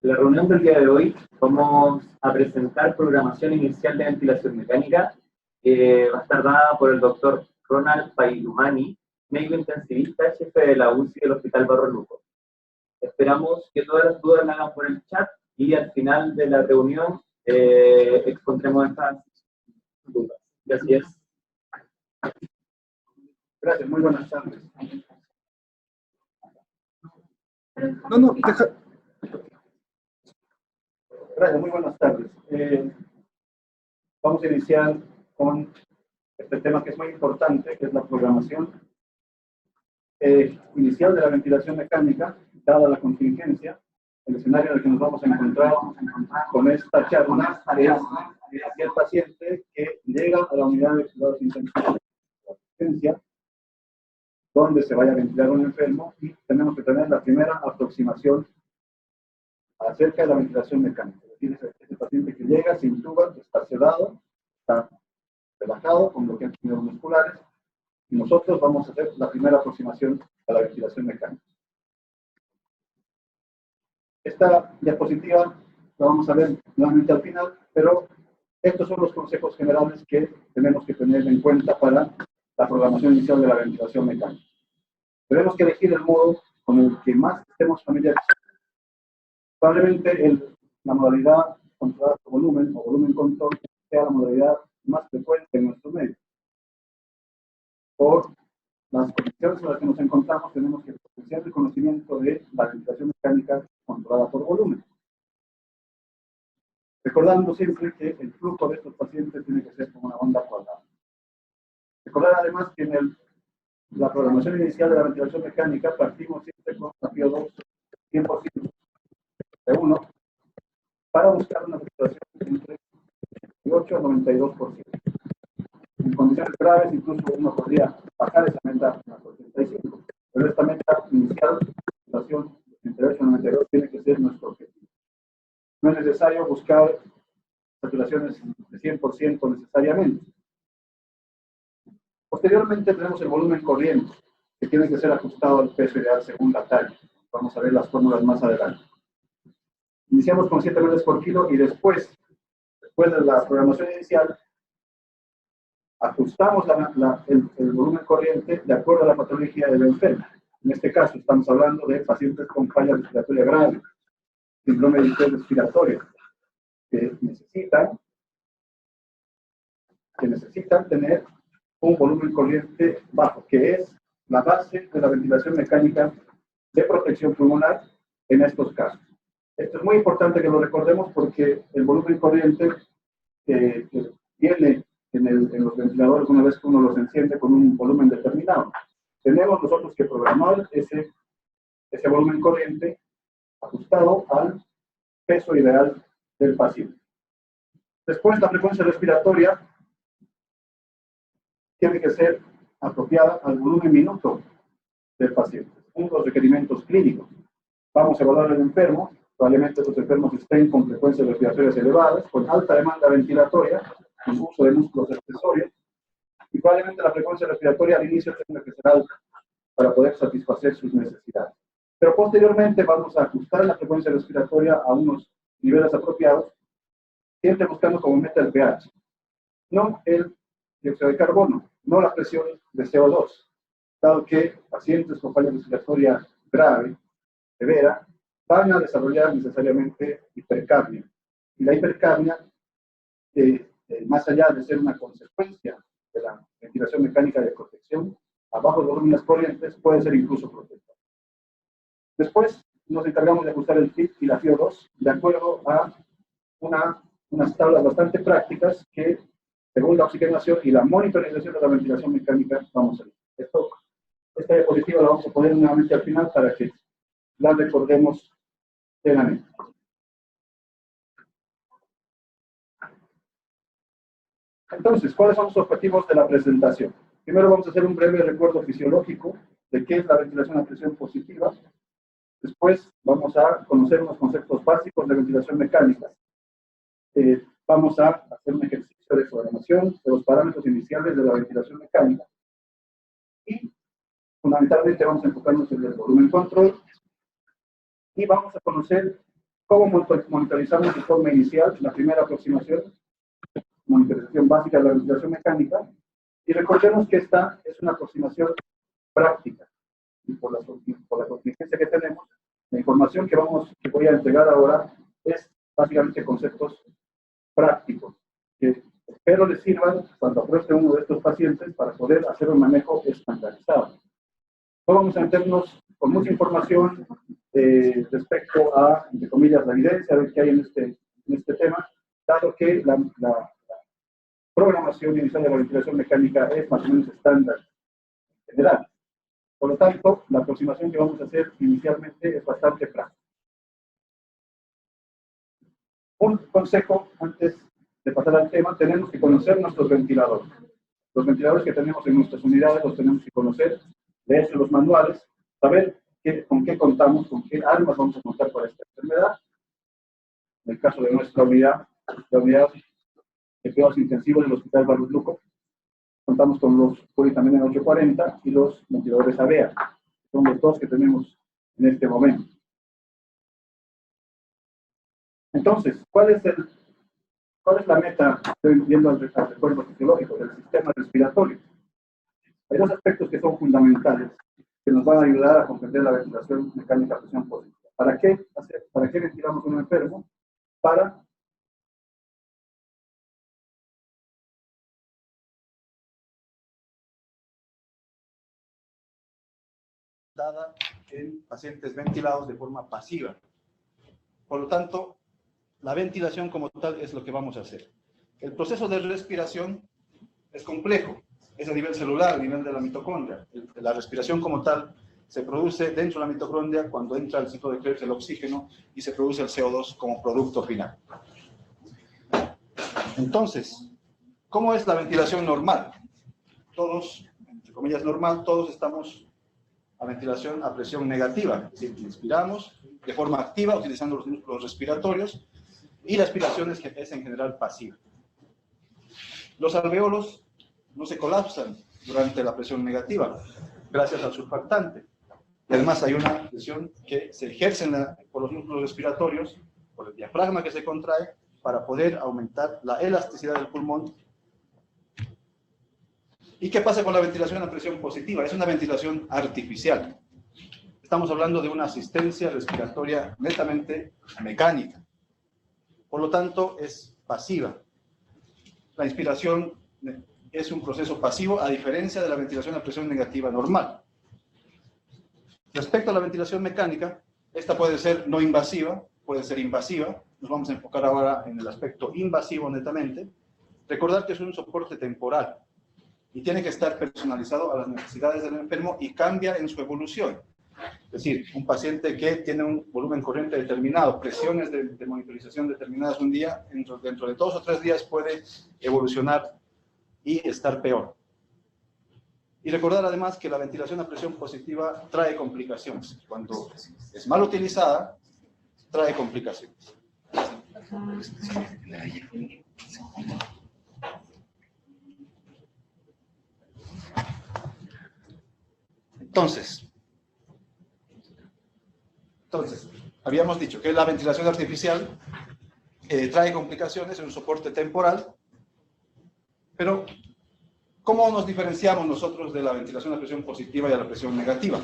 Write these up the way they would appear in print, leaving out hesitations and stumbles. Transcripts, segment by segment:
En la reunión del día de hoy vamos a presentar programación inicial de ventilación mecánica, que va a estar dada por el doctor Ronald Pailumani, médico intensivista, jefe de la UCI del Hospital Barro Luco. Esperamos que todas las dudas las hagan por el chat y al final de la reunión expondremos estas dudas. Gracias. Gracias, muy buenas tardes. No, deja. Gracias, muy buenas tardes. Vamos a iniciar con este tema que es muy importante, que es la programación inicial de la ventilación mecánica, dada la contingencia. El escenario en el que nos vamos a encontrar con esta charla es aquel paciente que llega a la unidad de cuidados intensivos de urgencia, donde se vaya a ventilar un enfermo, y tenemos que tener la primera aproximación acerca de la ventilación mecánica. Es decir, ese paciente que llega, se intuba, está sedado, está relajado, con bloqueos neuromusculares, y nosotros vamos a hacer la primera aproximación a la ventilación mecánica. Esta diapositiva la vamos a ver nuevamente al final, pero estos son los consejos generales que tenemos que tener en cuenta para la programación inicial de la ventilación mecánica. Tenemos que elegir el modo con el que más estemos familiarizados. Probablemente la modalidad controlada por volumen o volumen control sea la modalidad más frecuente en nuestro medio. Por las condiciones en las que nos encontramos, tenemos que potenciar el conocimiento de la ventilación mecánica controlada por volumen. Recordando siempre que el flujo de estos pacientes tiene que ser como una onda cuadrada. Recordar además que en la programación inicial de la ventilación mecánica partimos siempre con la PO2 100% de 1 para buscar una saturación entre 8 a 92%. En condiciones graves, incluso uno podría bajar esa meta a 85%, pero esta meta inicial, saturación entre 8 y 92, tiene que ser nuestro objetivo. No es necesario buscar saturaciones de 100% necesariamente. Posteriormente tenemos el volumen corriente, que tiene que ser ajustado al peso ideal según la talla. Vamos a ver las fórmulas más adelante. Iniciamos con 7 ml por kilo y después de la programación inicial, ajustamos el volumen corriente de acuerdo a la patología del enfermo. En este caso estamos hablando de pacientes con falla respiratoria grave, síndrome de distrés respiratorio, que necesitan tener un volumen corriente bajo, que es la base de la ventilación mecánica de protección pulmonar en estos casos. Esto es muy importante que lo recordemos porque el volumen corriente que viene en los ventiladores una vez que uno los enciende con un volumen determinado. Tenemos nosotros que programar ese volumen corriente ajustado al peso ideal del paciente. Después, la frecuencia respiratoria tiene que ser apropiada al volumen minuto del paciente, según los requerimientos clínicos. Vamos a evaluar al enfermo, probablemente los enfermos estén con frecuencias respiratorias elevadas, con alta demanda ventilatoria, con uso de músculos accesorios, y probablemente la frecuencia respiratoria al inicio tenga que ser alta para poder satisfacer sus necesidades. Pero posteriormente vamos a ajustar la frecuencia respiratoria a unos niveles apropiados, siempre buscando como meta el pH, no el dióxido de carbono, no la presión de CO2, dado que pacientes con falla respiratoria grave, severa, van a desarrollar necesariamente hipercapnia. Y la hipercapnia, más allá de ser una consecuencia de la ventilación mecánica de protección, a bajos volúmenes corrientes puede ser incluso protector. Después nos encargamos de ajustar el FIT y la FIO2 de acuerdo a unas tablas bastante prácticas que, según la oxigenación y la monitorización de la ventilación mecánica, vamos a ver. Esta diapositiva la vamos a poner nuevamente al final para que la recordemos plenamente. Entonces, ¿cuáles son los objetivos de la presentación? Primero vamos a hacer un breve recuerdo fisiológico de qué es la ventilación a presión positiva. Después vamos a conocer unos conceptos básicos de ventilación mecánica. Vamos a hacer un ejercicio de programación de los parámetros iniciales de la ventilación mecánica. Y fundamentalmente vamos a enfocarnos en el volumen control. Y vamos a conocer ¿Cómo monitorizamos de forma inicial? La primera aproximación, monitorización básica de la ventilación mecánica. Y recordemos que esta es una aproximación práctica. Y por la contingencia que tenemos, la información que voy a entregar ahora es básicamente conceptos prácticos, que espero les sirvan cuando apruebe uno de estos pacientes para poder hacer un manejo estandarizado. No vamos a meternos con mucha información respecto a, entre comillas, la evidencia de que hay en este tema, dado que la programación inicial de la ventilación mecánica es más o menos estándar en general. Por lo tanto, la aproximación que vamos a hacer inicialmente es bastante práctica. Un consejo antes de pasar al tema: tenemos que conocer nuestros ventiladores. Los ventiladores que tenemos en nuestras unidades los tenemos que conocer, leer los manuales, saber con qué contamos, con qué armas vamos a contar para esta enfermedad. En el caso de nuestra unidad, la unidad de cuidados intensivos del Hospital Barros Luco, contamos con los también en 840 y los ventiladores AVEA. Son los dos que tenemos en este momento. Entonces, ¿cuál es la meta, viendo al recuerdo fisiológico del sistema respiratorio? Hay dos aspectos que son fundamentales, que nos van a ayudar a comprender la ventilación mecánica a presión positiva. ¿Para qué ventilamos a un enfermo? Para dada en pacientes ventilados de forma pasiva. Por lo tanto, la ventilación como tal es lo que vamos a hacer. El proceso de respiración es complejo, es a nivel celular, a nivel de la mitocondria. La respiración como tal se produce dentro de la mitocondria cuando entra el ciclo de Krebs el oxígeno y se produce el CO2 como producto final. Entonces, ¿cómo es la ventilación normal? Todos, entre comillas normal, todos estamos a ventilación a presión negativa, es decir, inspiramos de forma activa utilizando los músculos respiratorios y la aspiración es en general pasiva. Los alveolos no se colapsan durante la presión negativa gracias al surfactante. Y además hay una presión que se ejerce por los músculos respiratorios, por el diafragma que se contrae, para poder aumentar la elasticidad del pulmón. ¿Y qué pasa con la ventilación a presión positiva? Es una ventilación artificial. Estamos hablando de una asistencia respiratoria netamente mecánica. Por lo tanto, es pasiva. La inspiración es un proceso pasivo, a diferencia de la ventilación a presión negativa normal. Respecto a la ventilación mecánica, esta puede ser no invasiva, puede ser invasiva. Nos vamos a enfocar ahora en el aspecto invasivo netamente. Recordar que es un soporte temporal y tiene que estar personalizado a las necesidades del enfermo y cambia en su evolución. Es decir, un paciente que tiene un volumen corriente determinado, presiones de monitorización determinadas un día, dentro de 2 o 3 días puede evolucionar y estar peor. Y recordar además que la ventilación a presión positiva trae complicaciones. Cuando es mal utilizada, trae complicaciones. Entonces, habíamos dicho que la ventilación artificial trae complicaciones, es un soporte temporal, pero ¿cómo nos diferenciamos nosotros de la ventilación a presión positiva y a la presión negativa?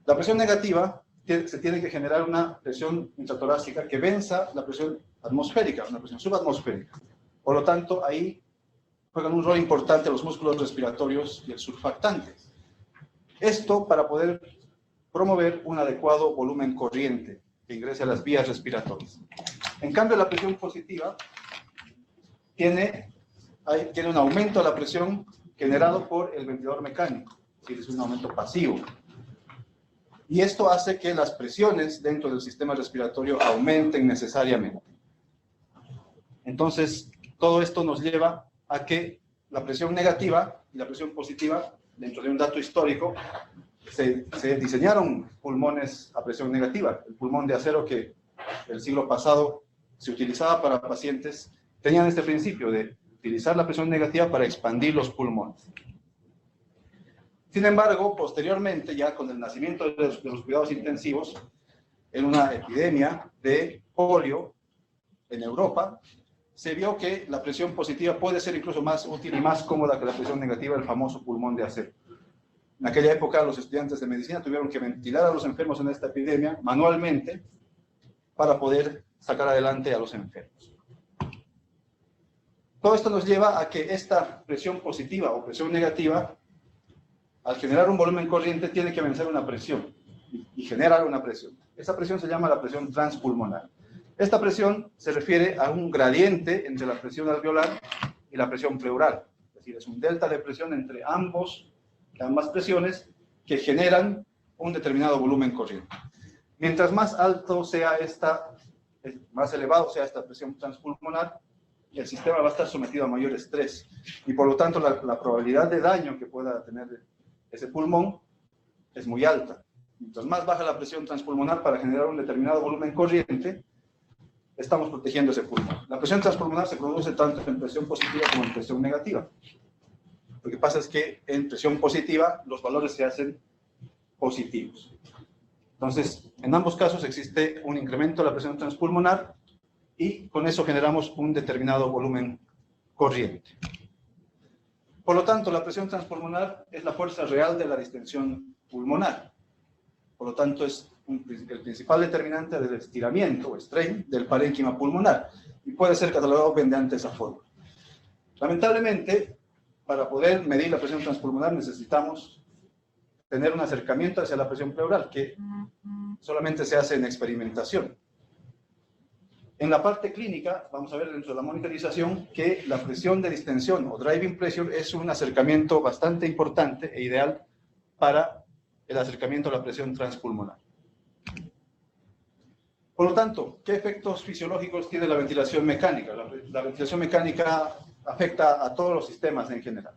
La presión negativa se tiene que generar una presión intratorácica que venza la presión atmosférica, una presión subatmosférica. Por lo tanto, ahí juegan un rol importante los músculos respiratorios y el surfactante. Esto para poder promover un adecuado volumen corriente que ingrese a las vías respiratorias. En cambio, la presión positiva tiene un aumento de la presión generado por el ventilador mecánico, es un aumento pasivo. Y esto hace que las presiones dentro del sistema respiratorio aumenten necesariamente. Entonces, todo esto nos lleva a que la presión negativa y la presión positiva, dentro de un dato histórico, se diseñaron pulmones a presión negativa. El pulmón de acero que el siglo pasado se utilizaba para pacientes tenían este principio de utilizar la presión negativa para expandir los pulmones. Sin embargo, posteriormente, ya con el nacimiento de los cuidados intensivos, en una epidemia de polio en Europa, se vio que la presión positiva puede ser incluso más útil y más cómoda que la presión negativa, el famoso pulmón de acero. En aquella época los estudiantes de medicina tuvieron que ventilar a los enfermos en esta epidemia manualmente para poder sacar adelante a los enfermos. Todo esto nos lleva a que esta presión positiva o presión negativa, al generar un volumen corriente, tiene que vencer una presión y generar una presión. Esa presión se llama la presión transpulmonar. Esta presión se refiere a un gradiente entre la presión alveolar y la presión pleural. Es decir, es un delta de presión entre ambas presiones que generan un determinado volumen corriente. Mientras más alto sea más elevado sea esta presión transpulmonar, el sistema va a estar sometido a mayor estrés y por lo tanto la probabilidad de daño que pueda tener ese pulmón es muy alta. Mientras más baja la presión transpulmonar para generar un determinado volumen corriente, estamos protegiendo ese pulmón. La presión transpulmonar se produce tanto en presión positiva como en presión negativa. Lo que pasa es que en presión positiva los valores se hacen positivos. Entonces, en ambos casos existe un incremento de la presión transpulmonar y con eso generamos un determinado volumen corriente. Por lo tanto, la presión transpulmonar es la fuerza real de la distensión pulmonar. Por lo tanto, es el principal determinante del estiramiento o strain del parénquima pulmonar y puede ser catalogado mediante esa forma. Lamentablemente, para poder medir la presión transpulmonar necesitamos tener un acercamiento hacia la presión pleural, que solamente se hace en experimentación. En la parte clínica, vamos a ver dentro de la monitorización que la presión de distensión o driving pressure es un acercamiento bastante importante e ideal para el acercamiento a la presión transpulmonar. Por lo tanto, ¿qué efectos fisiológicos tiene la ventilación mecánica? La ventilación mecánica afecta a todos los sistemas en general,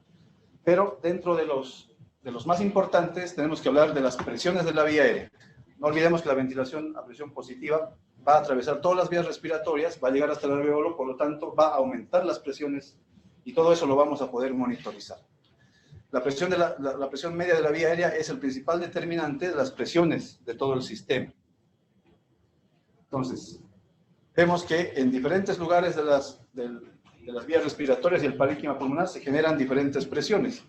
pero dentro de los más importantes tenemos que hablar de las presiones de la vía aérea. No olvidemos que la ventilación a presión positiva va a atravesar todas las vías respiratorias, va a llegar hasta el alveolo, por lo tanto va a aumentar las presiones y todo eso lo vamos a poder monitorizar. La presión, la presión media de la vía aérea es el principal determinante de las presiones de todo el sistema. Entonces, vemos que en diferentes lugares de las vías respiratorias y el parénquima pulmonar se generan diferentes presiones.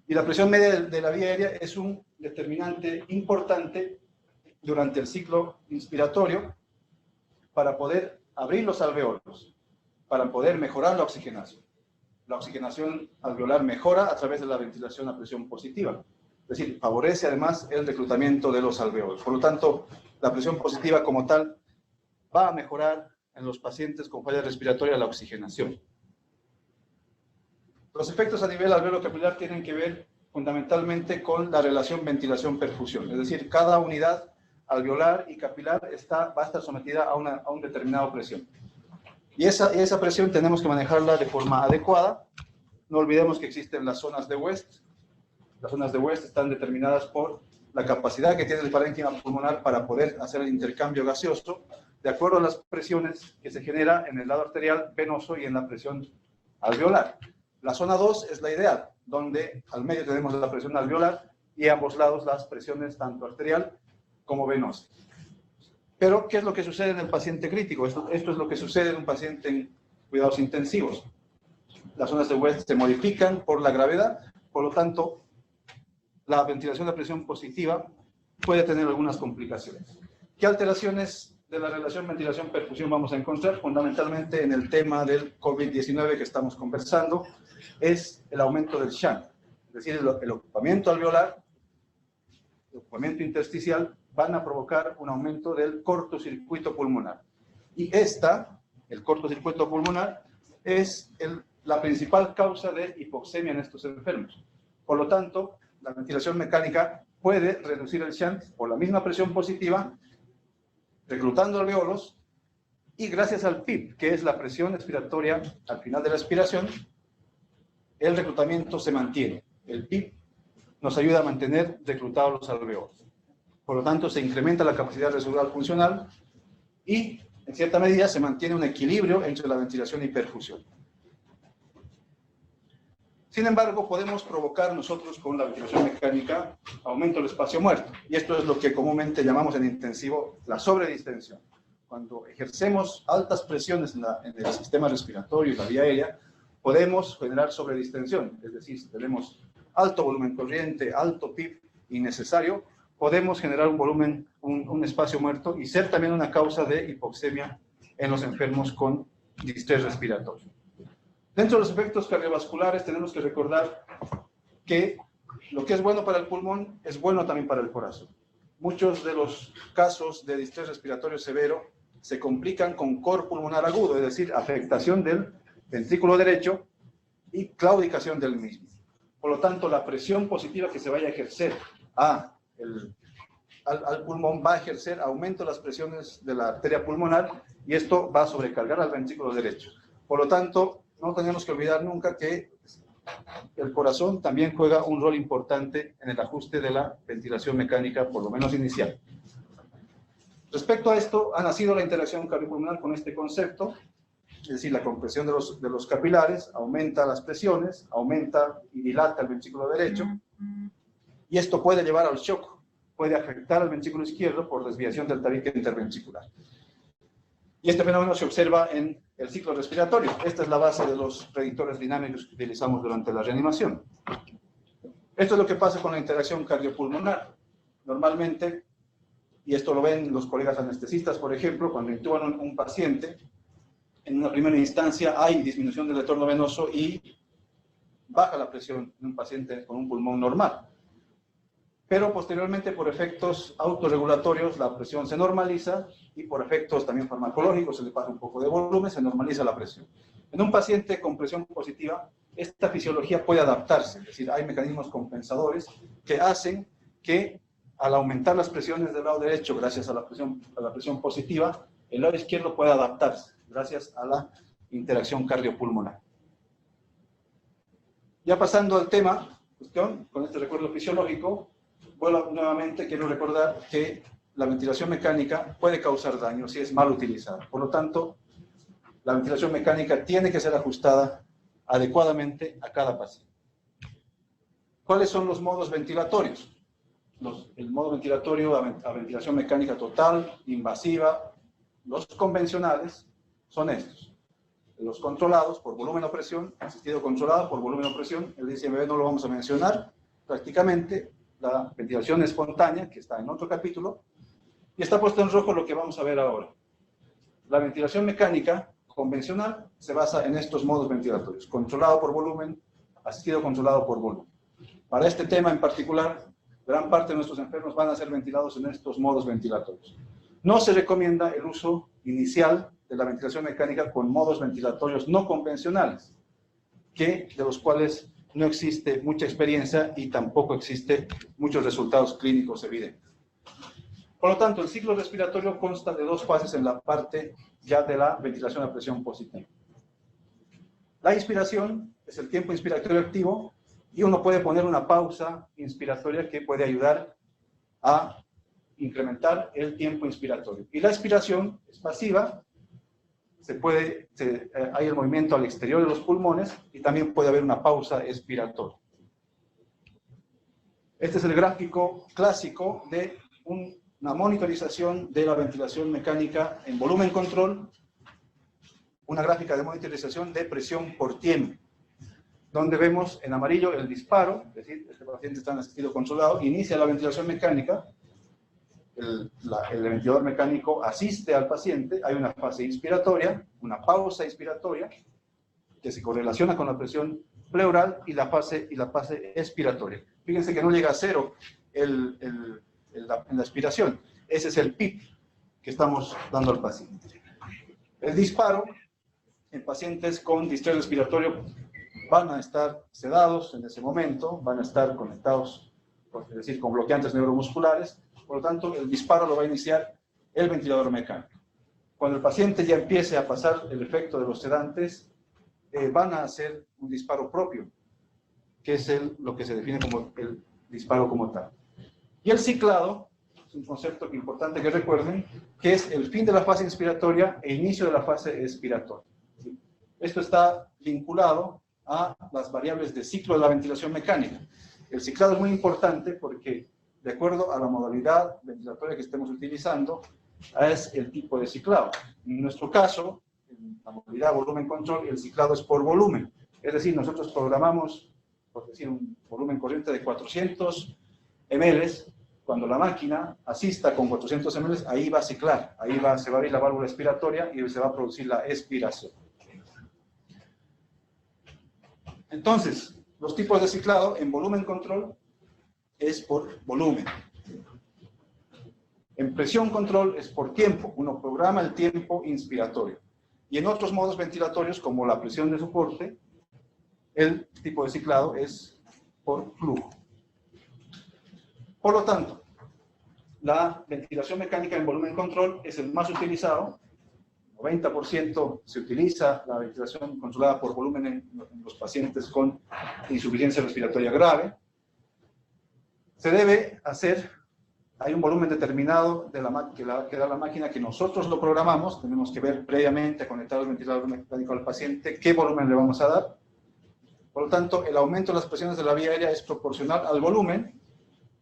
Y la presión media de la vía aérea es un determinante importante durante el ciclo inspiratorio para poder abrir los alveolos, para poder mejorar la oxigenación. La oxigenación alveolar mejora a través de la ventilación a presión positiva. Es decir, favorece además el reclutamiento de los alveolos. Por lo tanto, la presión positiva como tal va a mejorar en los pacientes con falla respiratoria la oxigenación. Los efectos a nivel alveolo capilar tienen que ver fundamentalmente con la relación ventilación-perfusión. Es decir, cada unidad alveolar y capilar va a estar sometida a una determinada presión. Y esa presión tenemos que manejarla de forma adecuada. No olvidemos que existen las zonas de West. Las zonas de West están determinadas por la capacidad que tiene el parénquima pulmonar para poder hacer el intercambio gaseoso de acuerdo a las presiones que se genera en el lado arterial, venoso y en la presión alveolar. La zona 2 es la ideal, donde al medio tenemos la presión alveolar y a ambos lados las presiones tanto arterial como venosa. Pero, ¿qué es lo que sucede en el paciente crítico? Esto es lo que sucede en un paciente en cuidados intensivos. Las zonas de West se modifican por la gravedad, por lo tanto, la ventilación de presión positiva puede tener algunas complicaciones. ¿Qué alteraciones de la relación ventilación-perfusión vamos a encontrar? Fundamentalmente en el tema del COVID-19 que estamos conversando, es el aumento del shunt, es decir, el ocupamiento alveolar, el ocupamiento intersticial, van a provocar un aumento del cortocircuito pulmonar. Y el cortocircuito pulmonar, es la principal causa de hipoxemia en estos enfermos. Por lo tanto, la ventilación mecánica puede reducir el shunt por la misma presión positiva, reclutando alveolos, y gracias al PIP, que es la presión expiratoria al final de la expiración, el reclutamiento se mantiene. El PIP nos ayuda a mantener reclutados los alveolos. Por lo tanto, se incrementa la capacidad residual funcional y, en cierta medida, se mantiene un equilibrio entre la ventilación y perfusión. Sin embargo, podemos provocar nosotros con la ventilación mecánica aumento del espacio muerto. Y esto es lo que comúnmente llamamos en intensivo la sobredistensión. Cuando ejercemos altas presiones en el sistema respiratorio y la vía aérea, podemos generar sobredistensión. Es decir, si tenemos alto volumen corriente, alto PIB innecesario, podemos generar un volumen, un espacio muerto y ser también una causa de hipoxemia en los enfermos con distrés respiratorio. Dentro de los efectos cardiovasculares tenemos que recordar que lo que es bueno para el pulmón es bueno también para el corazón. Muchos de los casos de distrés respiratorio severo se complican con cor pulmonar agudo, es decir, afectación del ventrículo derecho y claudicación del mismo. Por lo tanto, la presión positiva que se vaya a ejercer al pulmón va a ejercer aumento de las presiones de la arteria pulmonar y esto va a sobrecargar al ventrículo derecho. Por lo tanto, no tenemos que olvidar nunca que el corazón también juega un rol importante en el ajuste de la ventilación mecánica, por lo menos inicial. Respecto a esto, ha nacido la interacción cardiopulmonar con este concepto, es decir, la compresión de los capilares aumenta las presiones, aumenta y dilata el ventrículo derecho, y esto puede llevar al shock, puede afectar al ventrículo izquierdo por desviación del tabique interventricular. Y este fenómeno se observa en el ciclo respiratorio. Esta es la base de los predictores dinámicos que utilizamos durante la reanimación. Esto es lo que pasa con la interacción cardiopulmonar. Normalmente, y esto lo ven los colegas anestesistas, por ejemplo, cuando intuban un paciente, en una primera instancia hay disminución del retorno venoso y baja la presión en un paciente con un pulmón normal. Pero posteriormente, por efectos autorregulatorios, la presión se normaliza y por efectos también farmacológicos, se le pasa un poco de volumen, se normaliza la presión. En un paciente con presión positiva, esta fisiología puede adaptarse, es decir, hay mecanismos compensadores que hacen que al aumentar las presiones del lado derecho, gracias a la presión positiva, el lado izquierdo puede adaptarse, gracias a la interacción cardiopulmonar. Ya pasando al tema, con este recuerdo fisiológico, nuevamente quiero recordar que la ventilación mecánica puede causar daño si es mal utilizada. Por lo tanto, la ventilación mecánica tiene que ser ajustada adecuadamente a cada paciente. ¿Cuáles son los modos ventilatorios? El modo ventilatorio a ventilación mecánica total, invasiva, los convencionales son estos. Los controlados por volumen o presión, asistido controlado por volumen o presión, el DCMB no lo vamos a mencionar prácticamente. La ventilación espontánea, que está en otro capítulo, y está puesto en rojo lo que vamos a ver ahora. La ventilación mecánica convencional se basa en estos modos ventilatorios, controlado por volumen, asistido controlado por volumen. Para este tema en particular, gran parte de nuestros enfermos van a ser ventilados en estos modos ventilatorios. No se recomienda el uso inicial de la ventilación mecánica con modos ventilatorios no convencionales, de los cuales no existe mucha experiencia y tampoco existe muchos resultados clínicos evidentes. Por lo tanto, el ciclo respiratorio consta de dos fases en la parte ya de la ventilación a presión positiva. La inspiración es el tiempo inspiratorio activo y uno puede poner una pausa inspiratoria que puede ayudar a incrementar el tiempo inspiratorio. Y la expiración es pasiva, hay el movimiento al exterior de los pulmones y también puede haber una pausa expiratoria. Este es el gráfico clásico de una monitorización de la ventilación mecánica en volumen control, una gráfica de monitorización de presión por tiempo, donde vemos en amarillo el disparo, es decir, este paciente está en asistido controlado, inicia la ventilación mecánica, el ventilador mecánico asiste al paciente, hay una fase inspiratoria, una pausa inspiratoria, que se correlaciona con la presión pleural y la fase expiratoria. Fíjense que no llega a cero en la expiración. Ese es el PIB que estamos dando al paciente. El disparo en pacientes con distrés respiratorio van a estar sedados en ese momento, van a estar conectados, es decir, con bloqueantes neuromusculares. Por lo tanto, el disparo lo va a iniciar el ventilador mecánico. Cuando el paciente ya empiece a pasar el efecto de los sedantes, van a hacer un disparo propio, que es lo que se define como el disparo como tal. Y el ciclado es un concepto importante que recuerden, que es el fin de la fase inspiratoria e inicio de la fase expiratoria. Esto está vinculado a las variables de ciclo de la ventilación mecánica. El ciclado es muy importante porque, de acuerdo a la modalidad ventilatoria que estemos utilizando, es el tipo de ciclado. En nuestro caso, en la modalidad volumen control, el ciclado es por volumen. Es decir, nosotros programamos, por decir, un volumen corriente de 400 ml. Cuando la máquina asista con 400 ml, ahí va a ciclar, se va a abrir la válvula expiratoria y se va a producir la expiración. Entonces, los tipos de ciclado en volumen control es por volumen. En presión control es por tiempo, uno programa el tiempo inspiratorio. Y en otros modos ventilatorios, como la presión de soporte, el tipo de ciclado es por flujo. Por lo tanto, la ventilación mecánica en volumen control es el más utilizado. 90% se utiliza la ventilación controlada por volumen en los pacientes con insuficiencia respiratoria grave. Se debe hacer, hay un volumen determinado de que da la máquina que nosotros lo programamos, tenemos que ver previamente, conectar el ventilador mecánico al paciente, qué volumen le vamos a dar. Por lo tanto, el aumento de las presiones de la vía aérea es proporcional al volumen,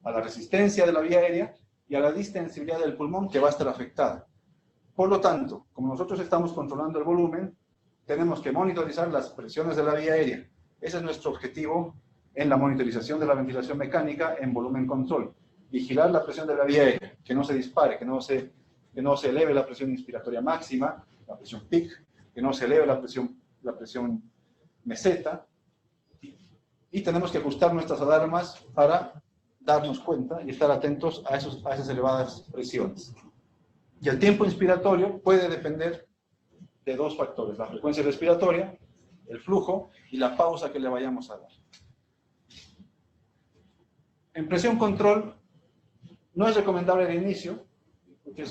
a la resistencia de la vía aérea y a la distensibilidad del pulmón que va a estar afectada. Por lo tanto, como nosotros estamos controlando el volumen, tenemos que monitorizar las presiones de la vía aérea. Ese es nuestro objetivo en la monitorización de la ventilación mecánica en volumen control. Vigilar la presión de la vía aérea, que no se dispare, que no se eleve la presión inspiratoria máxima, la presión peak, que no se eleve la presión meseta. Y tenemos que ajustar nuestras alarmas para darnos cuenta y estar atentos a esas elevadas presiones. Y el tiempo inspiratorio puede depender de dos factores: la frecuencia respiratoria, el flujo y la pausa que le vayamos a dar. En presión control no es recomendable de inicio, porque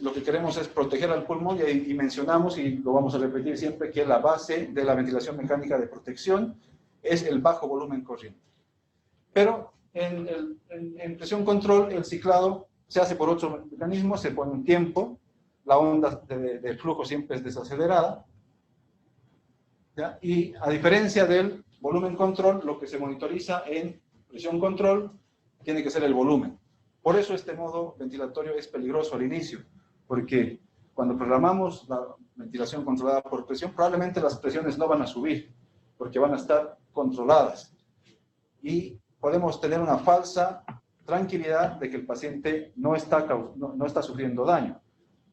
lo que queremos es proteger al pulmón y mencionamos, y lo vamos a repetir siempre, que la base de la ventilación mecánica de protección es el bajo volumen corriente. Pero en presión control el ciclado se hace por otro mecanismo, se pone un tiempo, la onda de flujo siempre es desacelerada, ¿ya? Y a diferencia del volumen control, lo que se monitoriza en presión control tiene que ser el volumen. Por eso este modo ventilatorio es peligroso al inicio, porque cuando programamos la ventilación controlada por presión, probablemente las presiones no van a subir, porque van a estar controladas. Y podemos tener una falsa tranquilidad de que el paciente no está sufriendo daño.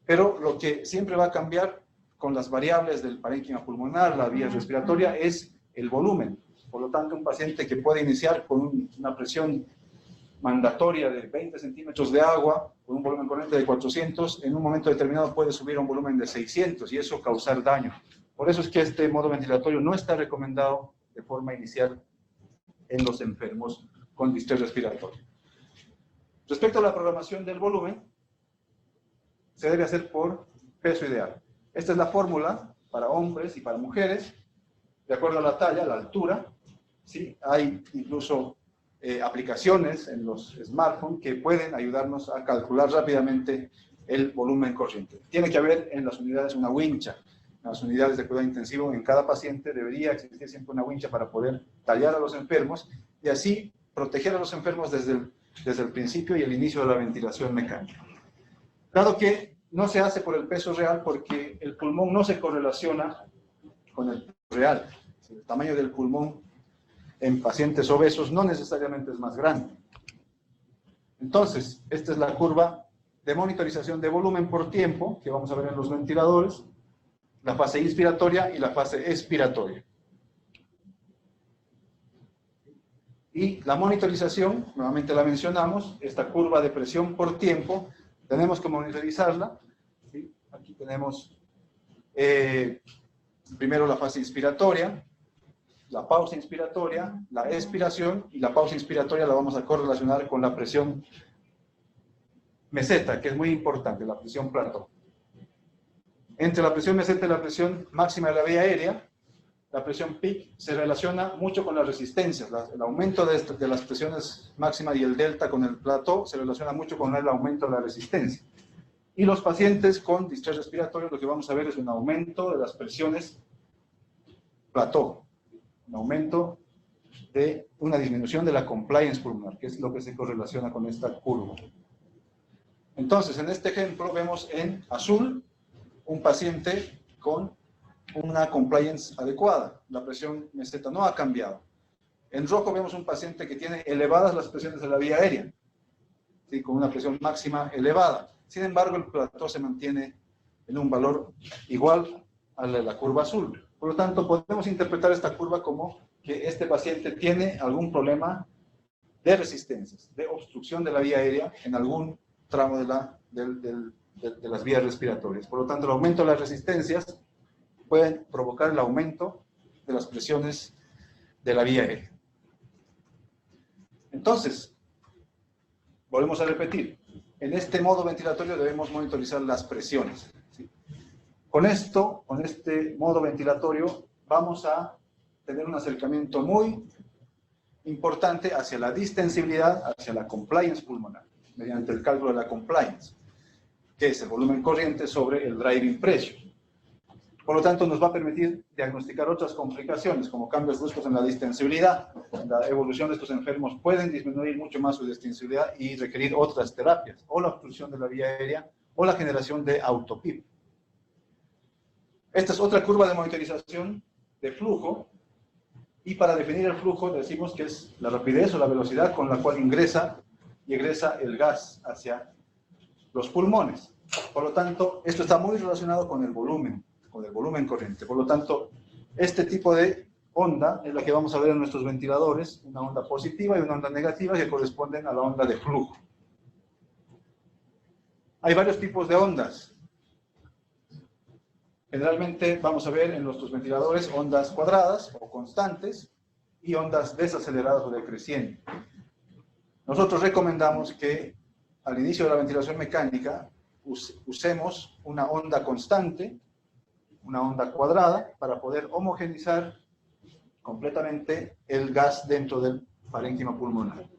Pero lo que siempre va a cambiar con las variables del parénquima pulmonar, la vía respiratoria, es el volumen. Por lo tanto, un paciente que puede iniciar con una presión mandatoria de 20 centímetros de agua, con un volumen corriente de 400, en un momento determinado puede subir a un volumen de 600 y eso causar daño. Por eso es que este modo ventilatorio no está recomendado de forma inicial en los enfermos con distrés respiratorio. Respecto a la programación del volumen, se debe hacer por peso ideal. Esta es la fórmula para hombres y para mujeres, de acuerdo a la talla, la altura. ¿Sí? Hay incluso aplicaciones en los smartphones que pueden ayudarnos a calcular rápidamente el volumen corriente. Tiene que haber en las unidades una wincha. En las unidades de cuidado intensivo, en cada paciente debería existir siempre una wincha para poder tallar a los enfermos y así proteger a los enfermos desde el principio y el inicio de la ventilación mecánica. Dado que no se hace por el peso real, porque el pulmón no se correlaciona con el peso real. El tamaño del pulmón en pacientes obesos no necesariamente es más grande. Entonces, esta es la curva de monitorización de volumen por tiempo que vamos a ver en los ventiladores, la fase inspiratoria y la fase expiratoria. Y la monitorización, nuevamente la mencionamos, esta curva de presión por tiempo, tenemos que monitorizarla. ¿Sí? Aquí tenemos primero la fase inspiratoria, la pausa inspiratoria, la expiración, y la pausa inspiratoria la vamos a correlacionar con la presión meseta, que es muy importante, la presión plató. Entre la presión meseta y la presión máxima de la vía aérea, la presión peak se relaciona mucho con las resistencias. El aumento de las presiones máximas y el delta con el plató se relaciona mucho con el aumento de la resistencia. Y los pacientes con distrés respiratorio, lo que vamos a ver es un aumento de las presiones plató. un aumento de una disminución de la compliance pulmonar, que es lo que se correlaciona con esta curva. Entonces, en este ejemplo vemos en azul un paciente con una compliance adecuada. La presión meseta no ha cambiado. En rojo vemos un paciente que tiene elevadas las presiones de la vía aérea, ¿sí? Con una presión máxima elevada. Sin embargo, el plató se mantiene en un valor igual a la curva azul. Por lo tanto, podemos interpretar esta curva como que este paciente tiene algún problema de resistencias, de obstrucción de la vía aérea en algún tramo de las vías respiratorias. Por lo tanto, el aumento de las resistencias pueden provocar el aumento de las presiones de la vía aérea. Entonces, volvemos a repetir, en este modo ventilatorio debemos monitorizar las presiones, ¿sí? Con este modo ventilatorio, vamos a tener un acercamiento muy importante hacia la distensibilidad, hacia la compliance pulmonar, mediante el cálculo de la compliance, que es el volumen corriente sobre el driving pressure. Por lo tanto, nos va a permitir diagnosticar otras complicaciones, como cambios bruscos en la distensibilidad. La evolución de estos enfermos pueden disminuir mucho más su distensibilidad y requerir otras terapias, o la obstrucción de la vía aérea, o la generación de autopip. Esta es otra curva de monitorización de flujo, y para definir el flujo decimos que es la rapidez o la velocidad con la cual ingresa y egresa el gas hacia los pulmones. Por lo tanto, esto está muy relacionado con el volumen corriente. Por lo tanto, este tipo de onda es la que vamos a ver en nuestros ventiladores, una onda positiva y una onda negativa que corresponden a la onda de flujo. Hay varios tipos de ondas. Generalmente vamos a ver en nuestros ventiladores ondas cuadradas o constantes y ondas desaceleradas o decrecientes. Nosotros recomendamos que al inicio de la ventilación mecánica usemos una onda constante, una onda cuadrada, para poder homogeneizar completamente el gas dentro del parénquima pulmonar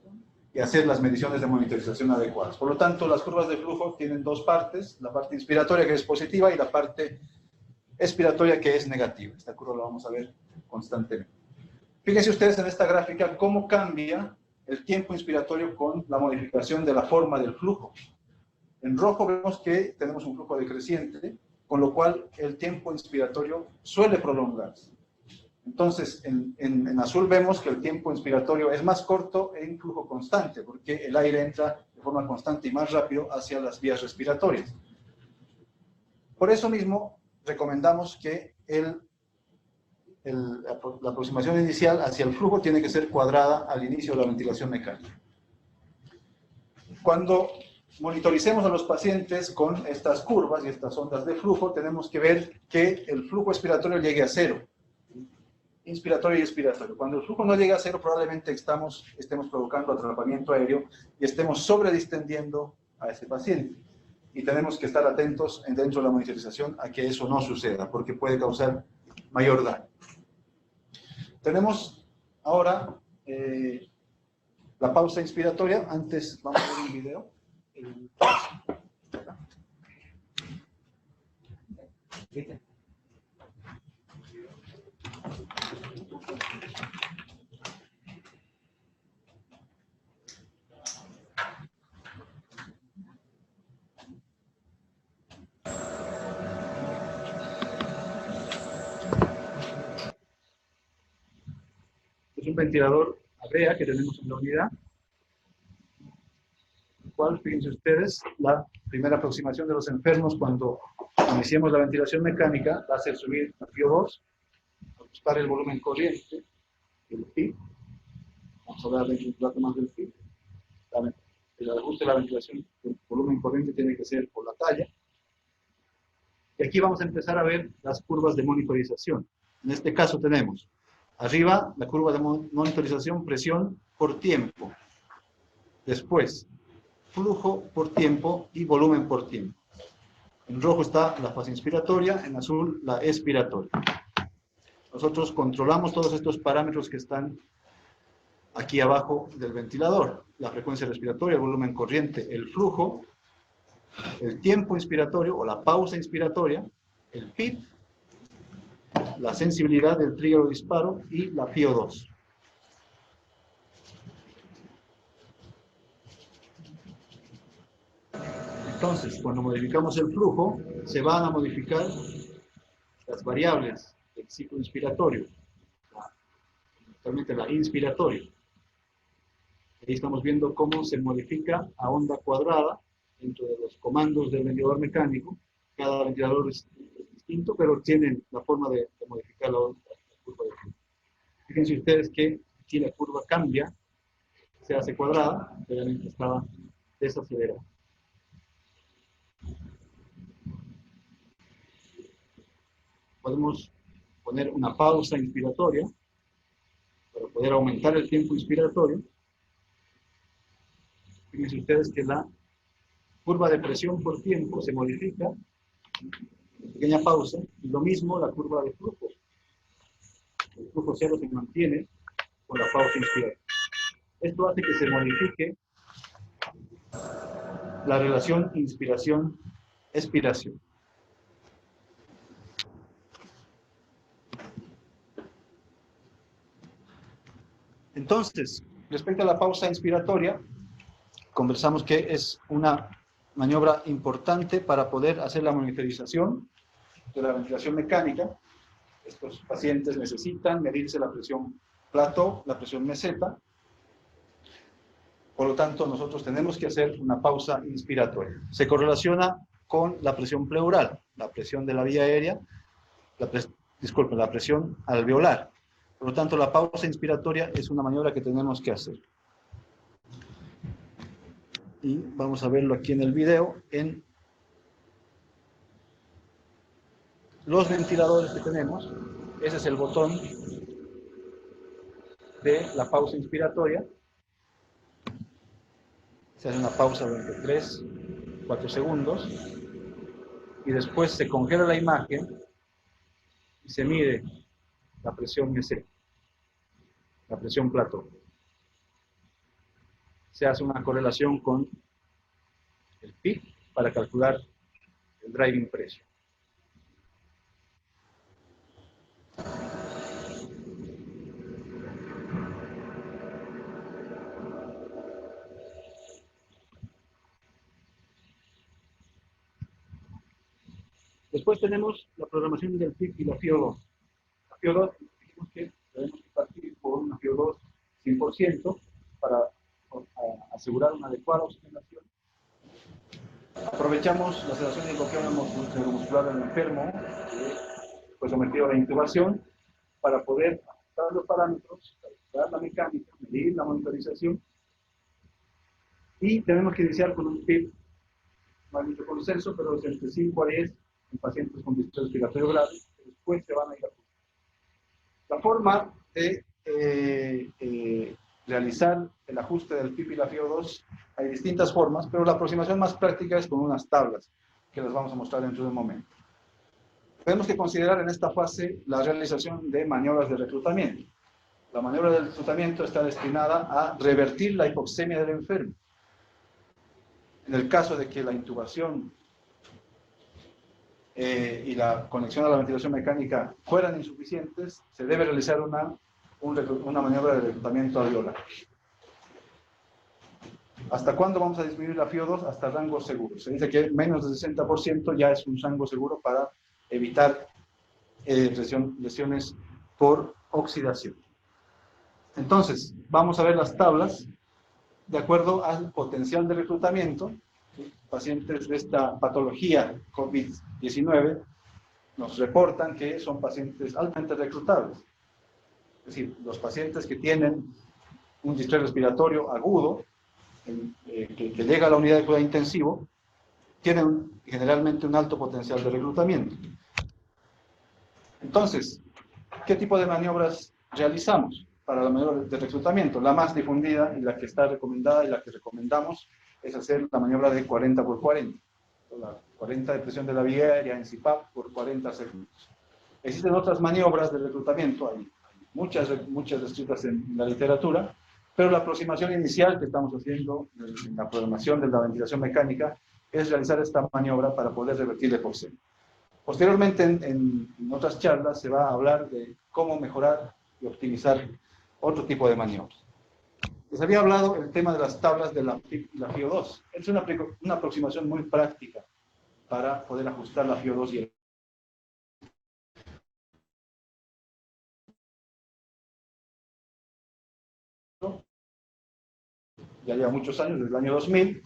y hacer las mediciones de monitorización adecuadas. Por lo tanto, las curvas de flujo tienen dos partes, la parte inspiratoria que es positiva y la parte expiratoria que es negativa. Esta curva la vamos a ver constantemente. Fíjense ustedes en esta gráfica cómo cambia el tiempo inspiratorio con la modificación de la forma del flujo. En rojo vemos que tenemos un flujo decreciente, con lo cual el tiempo inspiratorio suele prolongarse. Entonces, en azul vemos que el tiempo inspiratorio es más corto en flujo constante, porque el aire entra de forma constante y más rápido hacia las vías respiratorias. Por eso mismo, recomendamos que la aproximación inicial hacia el flujo tiene que ser cuadrada al inicio de la ventilación mecánica. Cuando monitoricemos a los pacientes con estas curvas y estas ondas de flujo, tenemos que ver que el flujo expiratorio llegue a cero. Inspiratorio y expiratorio. Cuando el flujo no llega a cero, probablemente estemos provocando atrapamiento aéreo y estemos sobredistendiendo a ese paciente. Y tenemos que estar atentos dentro de la monitorización a que eso no suceda, porque puede causar mayor daño. Tenemos ahora la pausa inspiratoria. Antes vamos a ver un video. Es un ventilador ABEA que tenemos en la unidad, el cual, fíjense ustedes, la primera aproximación de los enfermos cuando iniciemos la ventilación mecánica va a ser subir al PO2, ajustar el volumen corriente, el PIB. Vamos a hablar un rato más del PIB. El ajuste de la ventilación del volumen corriente tiene que ser por la talla. Y aquí vamos a empezar a ver las curvas de monitorización. En este caso tenemos arriba la curva de monitorización, presión por tiempo. Después, flujo por tiempo y volumen por tiempo. En rojo está la fase inspiratoria, en azul la expiratoria. Nosotros controlamos todos estos parámetros que están aquí abajo del ventilador. La frecuencia respiratoria, el volumen corriente, el flujo, el tiempo inspiratorio o la pausa inspiratoria, el PIB la sensibilidad del trigger o disparo y la PO2. Entonces, cuando modificamos el flujo, se van a modificar las variables del ciclo inspiratorio, actualmente la inspiratoria. Ahí estamos viendo cómo se modifica a onda cuadrada dentro de los comandos del ventilador mecánico. Cada ventilador es distinto, pero tienen la forma de modificar la curva de flujo. Fíjense ustedes que si la curva cambia, se hace cuadrada, obviamente estaba desacelerada. Podemos poner una pausa inspiratoria para poder aumentar el tiempo inspiratorio. Fíjense ustedes que la curva de presión por tiempo se modifica, pequeña pausa, y lo mismo la curva de flujo. El flujo cero se mantiene con la pausa inspiratoria. Esto hace que se modifique la relación inspiración-expiración. Entonces, respecto a la pausa inspiratoria, conversamos que es una maniobra importante para poder hacer la monitorización de la ventilación mecánica. Estos pacientes necesitan medirse la presión plató, la presión meseta. Por lo tanto, nosotros tenemos que hacer una pausa inspiratoria. Se correlaciona con la presión pleural, la presión de la vía aérea, la presión alveolar. Por lo tanto, la pausa inspiratoria es una maniobra que tenemos que hacer. Y vamos a verlo aquí en el video, en los ventiladores que tenemos. Ese es el botón de la pausa inspiratoria. Se hace una pausa durante 3, 4 segundos y después se congela la imagen y se mide la presión meseta, la presión plató. Se hace una correlación con el PIC para calcular el driving pressure. Después tenemos la programación del PIC y la FIO2. La FIO2, dijimos que tenemos que partir por una FIO2 100% para asegurar una adecuada oxigenación. Aprovechamos la sedación y bloqueo neuromuscular del enfermo, que fue sometido a la intubación, para poder ajustar los parámetros, calcular la mecánica, medir la monitorización. Y tenemos que iniciar con un PIB, no hay mucho consenso, pero es entre 5 a 10 en pacientes con distrés respiratorio grave, que después se van a ir a ajustar. La forma de realizar el ajuste del PIB y la FIO2, hay distintas formas, pero la aproximación más práctica es con unas tablas, que las vamos a mostrar dentro de un momento. Tenemos que considerar en esta fase la realización de maniobras de reclutamiento. La maniobra de reclutamiento está destinada a revertir la hipoxemia del enfermo. En el caso de que la intubación y la conexión a la ventilación mecánica fueran insuficientes, se debe realizar una maniobra de reclutamiento alveolar. ¿Hasta cuándo vamos a disminuir la FIO2? Hasta rangos seguros. Se dice que menos del 60% ya es un rango seguro para evitar lesiones por oxidación. Entonces, vamos a ver las tablas de acuerdo al potencial de reclutamiento. Pacientes de esta patología COVID-19 nos reportan que son pacientes altamente reclutables. Es decir, los pacientes que tienen un distrés respiratorio agudo, que llega a la unidad de cuidado intensivo, tienen generalmente un alto potencial de reclutamiento. Entonces, ¿qué tipo de maniobras realizamos para la maniobra de reclutamiento? La más difundida y la que está recomendada y la que recomendamos es hacer la maniobra de 40 por 40. La 40 de presión de la vía aérea en CPAP por 40 segundos. Existen otras maniobras de reclutamiento, hay muchas descritas en la literatura, pero la aproximación inicial que estamos haciendo en la programación de la ventilación mecánica es realizar esta maniobra para poder revertir la hipoxemia. Posteriormente, en otras charlas, se va a hablar de cómo mejorar y optimizar otro tipo de maniobras. Les había hablado el tema de las tablas de la PIB y la FIO2. Es una aproximación muy práctica para poder ajustar la FIO2 y el ya lleva muchos años, desde el año 2000,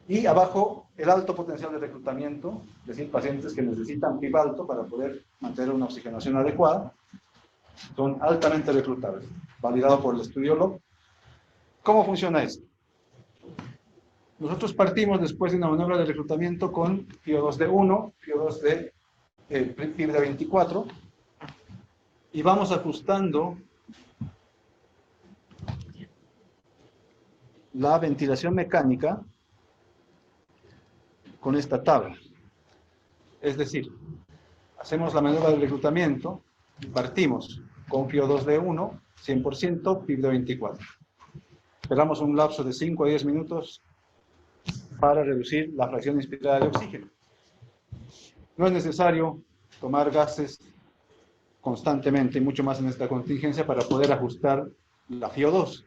y abajo el alto potencial de reclutamiento, es decir, pacientes que necesitan PIB alto para poder mantener una oxigenación adecuada, son altamente reclutables, validado por el estudio LOB. ¿Cómo funciona esto? Nosotros partimos después de una maniobra de reclutamiento con FIO2 de 1, FIO2 de PIB de 24, y vamos ajustando la ventilación mecánica con esta tabla. Es decir, hacemos la maniobra de reclutamiento y partimos con FIO2 de 1, 100%, PIB de 24. Esperamos un lapso de 5 a 10 minutos para reducir la fracción inspirada de oxígeno. No es necesario tomar gases constantemente, y mucho más en esta contingencia, para poder ajustar la FIO2.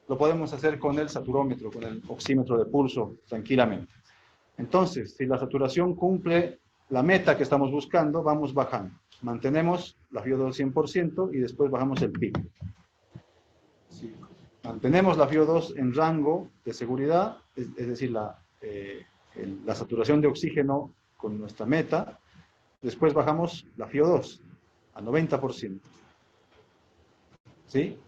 Lo podemos hacer con el saturómetro, con el oxímetro de pulso, tranquilamente. Entonces, si la saturación cumple la meta que estamos buscando, vamos bajando. Mantenemos la FIO2 100% y después bajamos el PIB. Si mantenemos la FIO2 en rango de seguridad, es decir, la saturación de oxígeno con nuestra meta, después bajamos la FIO2 a 90%. ¿Sí?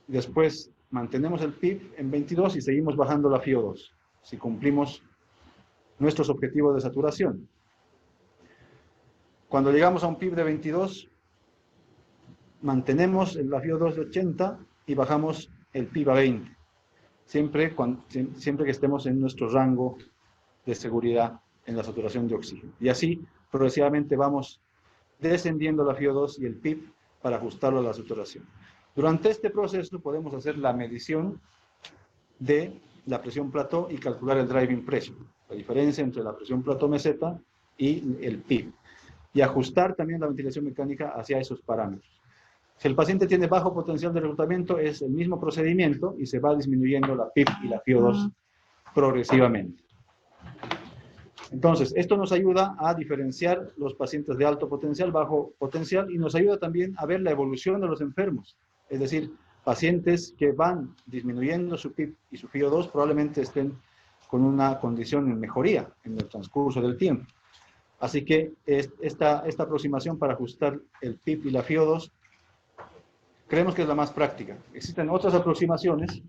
Después mantenemos el PIB en 22 y seguimos bajando la FIO2, si cumplimos nuestros objetivos de saturación. Cuando llegamos a un PIB de 22, mantenemos la FIO2 de 80 y bajamos el PIB a 20, siempre que estemos en nuestro rango de seguridad en la saturación de oxígeno. Y así, progresivamente vamos descendiendo la FIO2 y el PIB para ajustarlo a la saturación. Durante este proceso podemos hacer la medición de la presión plató y calcular el driving pressure, la diferencia entre la presión plató meseta y el PIB, y ajustar también la ventilación mecánica hacia esos parámetros. Si el paciente tiene bajo potencial de reclutamiento, es el mismo procedimiento y se va disminuyendo la PIB y la FIO2 progresivamente. Entonces, esto nos ayuda a diferenciar los pacientes de alto potencial, bajo potencial, y nos ayuda también a ver la evolución de los enfermos. Es decir, pacientes que van disminuyendo su PIB y su FIO2 probablemente estén con una condición en mejoría en el transcurso del tiempo. Así que esta aproximación para ajustar el PIB y la FIO2 creemos que es la más práctica. Existen otras aproximaciones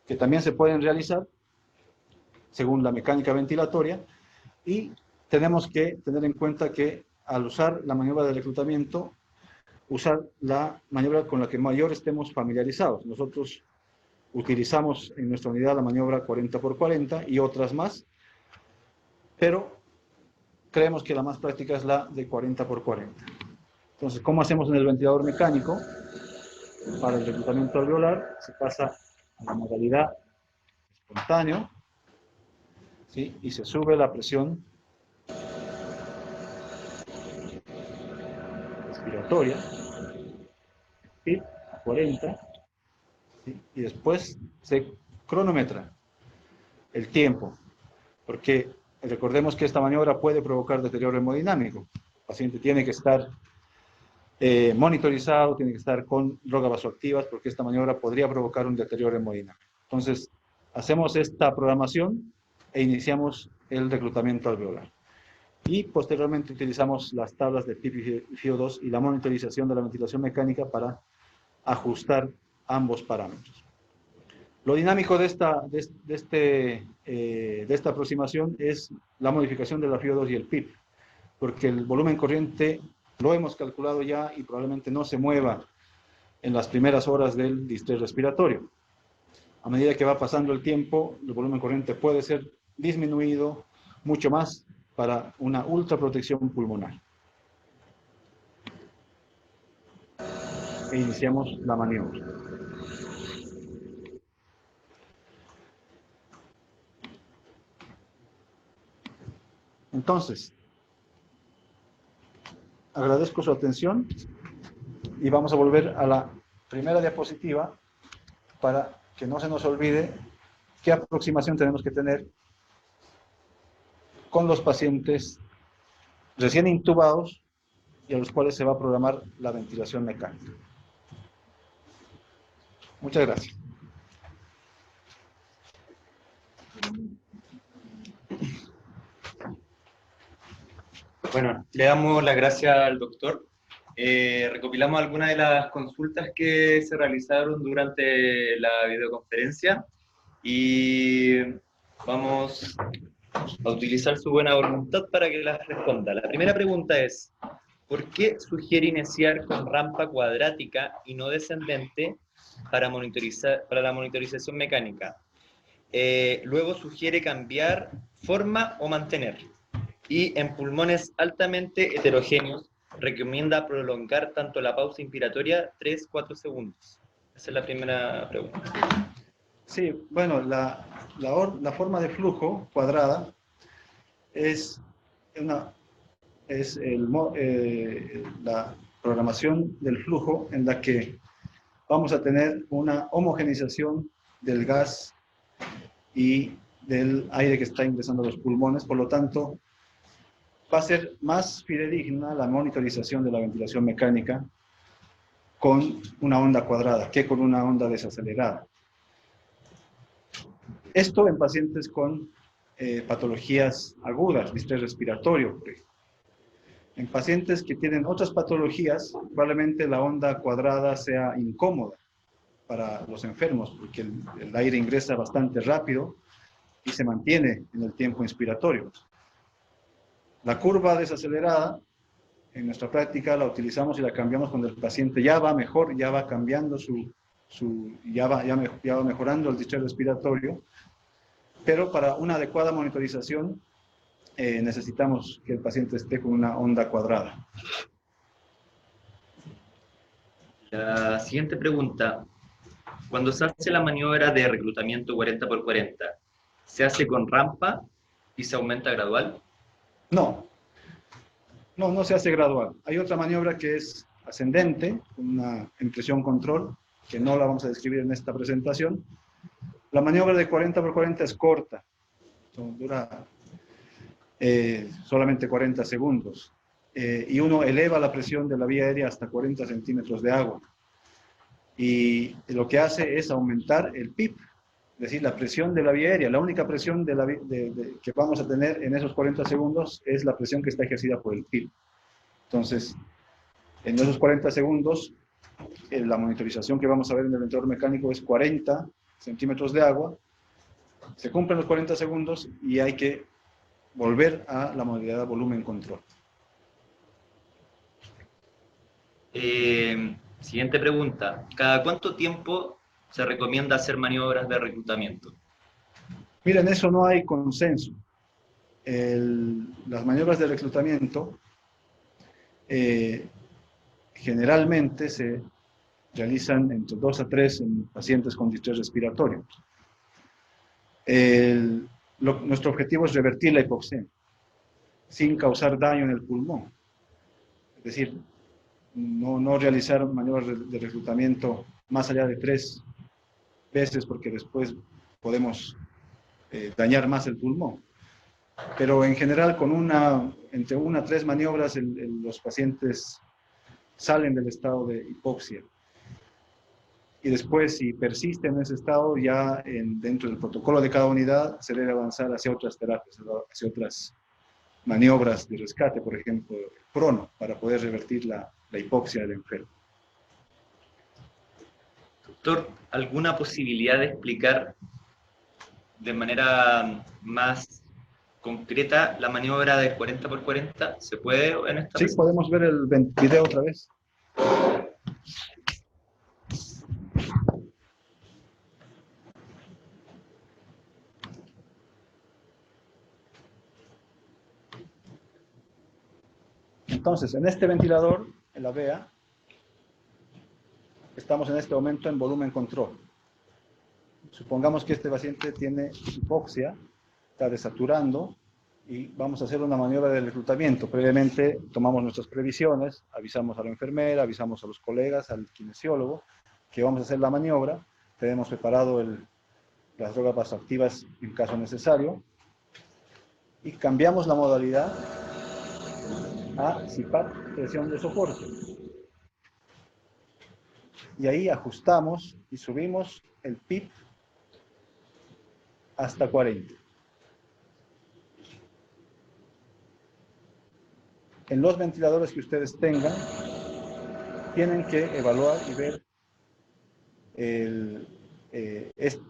que también se pueden realizar según la mecánica ventilatoria, y tenemos que tener en cuenta que al usar la maniobra de reclutamiento, usar la maniobra con la que mayor estemos familiarizados. Nosotros utilizamos en nuestra unidad la maniobra 40×40 y otras más, pero creemos que la más práctica es la de 40×40. Entonces, ¿cómo hacemos en el ventilador mecánico? Para el reclutamiento alveolar se pasa a la modalidad espontáneo, ¿sí? Y se sube la presión respiratoria, PIB a 40, ¿sí? Y después se cronometra el tiempo, porque recordemos que esta maniobra puede provocar deterioro hemodinámico. El paciente tiene que estar monitorizado, tiene que estar con drogas vasoactivas, porque esta maniobra podría provocar un deterioro hemodinámico. Entonces, hacemos esta programación e iniciamos el reclutamiento alveolar. Y posteriormente utilizamos las tablas de PIB y FIO2 y la monitorización de la ventilación mecánica para ajustar ambos parámetros. Lo dinámico de esta aproximación es la modificación de la FIO2 y el PIB, porque el volumen corriente lo hemos calculado ya y probablemente no se mueva en las primeras horas del distrés respiratorio. A medida que va pasando el tiempo, el volumen corriente puede ser disminuido mucho más para una ultraprotección pulmonar. E iniciamos la maniobra. Entonces, agradezco su atención y vamos a volver a la primera diapositiva para que no se nos olvide qué aproximación tenemos que tener con los pacientes recién intubados y a los cuales se va a programar la ventilación mecánica. Muchas gracias. Bueno, le damos las gracias al doctor. Recopilamos algunas de las consultas que se realizaron durante la videoconferencia y vamos a utilizar su buena voluntad para que las responda. La primera pregunta es, ¿por qué sugiere iniciar con rampa cuadrática y no descendente para la monitorización mecánica? Luego sugiere cambiar forma o mantener. Y en pulmones altamente heterogéneos, recomienda prolongar tanto la pausa inspiratoria 3-4 segundos. Esa es la primera pregunta. Sí, bueno, la forma de flujo cuadrada es la programación del flujo en la que vamos a tener una homogenización del gas y del aire que está ingresando a los pulmones, por lo tanto, va a ser más fidedigna la monitorización de la ventilación mecánica con una onda cuadrada que con una onda desacelerada. Esto en pacientes con patologías agudas, distrés respiratorio, por ejemplo. En pacientes que tienen otras patologías, probablemente la onda cuadrada sea incómoda para los enfermos, porque el aire ingresa bastante rápido y se mantiene en el tiempo inspiratorio. La curva desacelerada, en nuestra práctica la utilizamos y la cambiamos cuando el paciente ya va mejor, ya va cambiando ya va mejorando el distrés respiratorio, pero para una adecuada monitorización necesitamos que el paciente esté con una onda cuadrada. La siguiente pregunta. Cuando se hace la maniobra de reclutamiento 40×40, ¿se hace con rampa y se aumenta gradual? No, no se hace gradual. Hay otra maniobra que es ascendente, con una impresión control, que no la vamos a describir en esta presentación. La maniobra de 40×40 es corta, dura solamente 40 segundos. Y uno eleva la presión de la vía aérea hasta 40 centímetros de agua. Y lo que hace es aumentar el PIP, es decir, la presión de la vía aérea. La única presión que vamos a tener en esos 40 segundos es la presión que está ejercida por el PIP. Entonces, en esos 40 segundos, la monitorización que vamos a ver en el ventilador mecánico es 40 centímetros de agua. Se cumplen los 40 segundos y hay que volver a la modalidad volumen control. Siguiente pregunta. ¿Cada cuánto tiempo se recomienda hacer maniobras de reclutamiento? Miren, eso no hay consenso. Las maniobras de reclutamiento generalmente se realizan entre 2 a 3 en pacientes con distrés respiratorio. Nuestro objetivo es revertir la hipoxemia sin causar daño en el pulmón. Es decir, no realizar maniobras de reclutamiento más allá de 3 veces porque después podemos dañar más el pulmón. Pero en general, entre 1 a 3 maniobras, los pacientes salen del estado de hipoxia. Y después, si persiste en ese estado, ya dentro del protocolo de cada unidad, se debe avanzar hacia otras terapias, hacia otras maniobras de rescate, por ejemplo, prono, para poder revertir la hipoxia del enfermo. Doctor, ¿alguna posibilidad de explicar de manera más concreta la maniobra del 40×40? ¿Se puede en esta Sí, podemos ver el video otra vez. Entonces, en este ventilador, en la vea, estamos en este momento en volumen control. Supongamos que este paciente tiene hipoxia, está desaturando, y vamos a hacer una maniobra de reclutamiento. Previamente tomamos nuestras previsiones, avisamos a la enfermera, avisamos a los colegas, al kinesiólogo, que vamos a hacer la maniobra. Tenemos preparado las drogas vasoactivas en caso necesario, y cambiamos la modalidad a CPAP, presión de soporte. Y ahí ajustamos y subimos el PIP hasta 40. En los ventiladores que ustedes tengan, tienen que evaluar y ver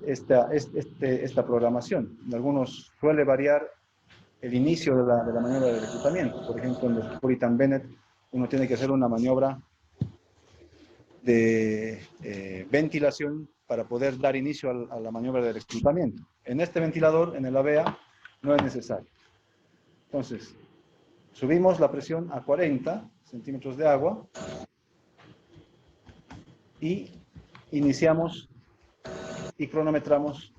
esta programación. En algunos suele variar el inicio de la maniobra de reclutamiento. Por ejemplo, en los Puritan Bennett, uno tiene que hacer una maniobra de ventilación para poder dar inicio a la maniobra de reclutamiento. En este ventilador, en el AVEA, no es necesario. Entonces, subimos la presión a 40 centímetros de agua y iniciamos y cronometramos